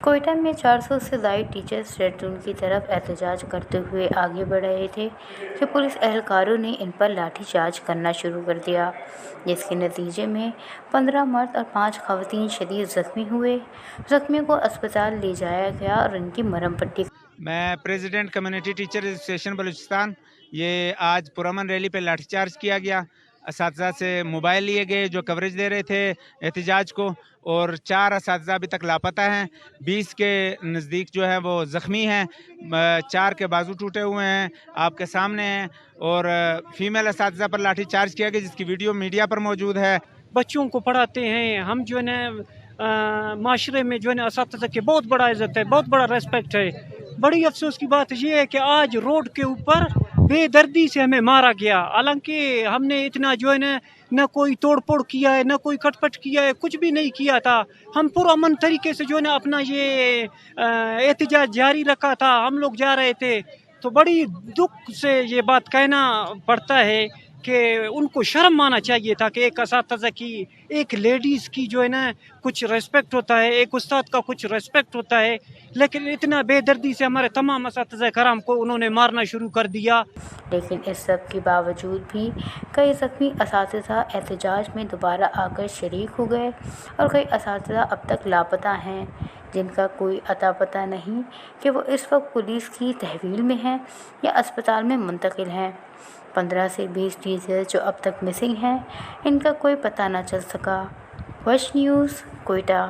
کوئٹہ میں 400 سے زائد ٹیچرز ریڈ زون کی طرف احتجاج کرتے ہوئے آگے بڑھ رہے تھے کہ پولیس اہلکاروں نے ان پر لاٹھی چارج کرنا شروع کر دیا، جس کے نتیجے میں 15 مرد اور 5 خواتین شدید زخمی ہوئے۔ زخمیوں کو اسپتال لے جایا گیا اور ان کی مرہم پٹی۔ میں president community teacher association Balochistan, یہ آج پرامن ریلی پہ لاٹھی چارج کیا گیا۔ اساتذہ سے موبائل لیے گئے جو کوریج دے رہے تھے احتجاج کو، اور 4 اساتذہ ابھی تک لاپتہ ہیں، 20 کے نزدیک جو ہے وہ زخمی ہیں، 4 کے بازو ٹوٹے ہوئے ہیں، آپ کے سامنے ہیں، اور فیمیل اساتذہ پر لاٹھی چارج کیا گیا جس کی ویڈیو میڈیا پر موجود ہے۔ بچوں کو پڑھاتے ہیں ہم، جو ہے نا معاشرے میں جو ہے نا اساتذہ کی بہت بڑا عزت ہے، بہت بڑا ریسپیکٹ ہے۔ بڑی افسوس کی بات یہ ہے کہ آج روڈ کے اوپر بے دردی سے ہمیں مارا گیا، حالانکہ ہم نے اتنا جو ہے نہ کوئی توڑ پھوڑ کیا ہے، نہ کوئی کٹ پٹ کیا ہے، کچھ بھی نہیں کیا تھا۔ ہم پرامن طریقے سے جو ہے نا اپنا یہ احتجاج جاری رکھا تھا، ہم لوگ جا رہے تھے۔ تو بڑی دکھ سے یہ بات کہنا پڑتا ہے کہ ان کو شرم آنا چاہیے تھا کہ ایک اساتذہ کی، ایک لیڈیز کی جو ہے نا کچھ ریسپیکٹ ہوتا ہے، ایک استاد کا کچھ ریسپیکٹ ہوتا ہے، لیکن اتنا بے دردی سے ہمارے تمام اساتذہ کرام کو انہوں نے مارنا شروع کر دیا۔ لیکن اس سب کے باوجود بھی کئی زخمی اساتذہ احتجاج میں دوبارہ آ کر شریک ہو گئے، اور کئی اساتذہ اب تک لاپتہ ہیں جن کا کوئی اتا پتہ نہیں کہ وہ اس وقت پولیس کی تحویل میں ہیں یا اسپتال میں منتقل ہیں۔ 15 سے 20 ٹیچرز جو اب تک مسنگ ہیں، ان کا کوئی پتہ نہ چل سکا۔ ویش نیوز، کوئٹہ۔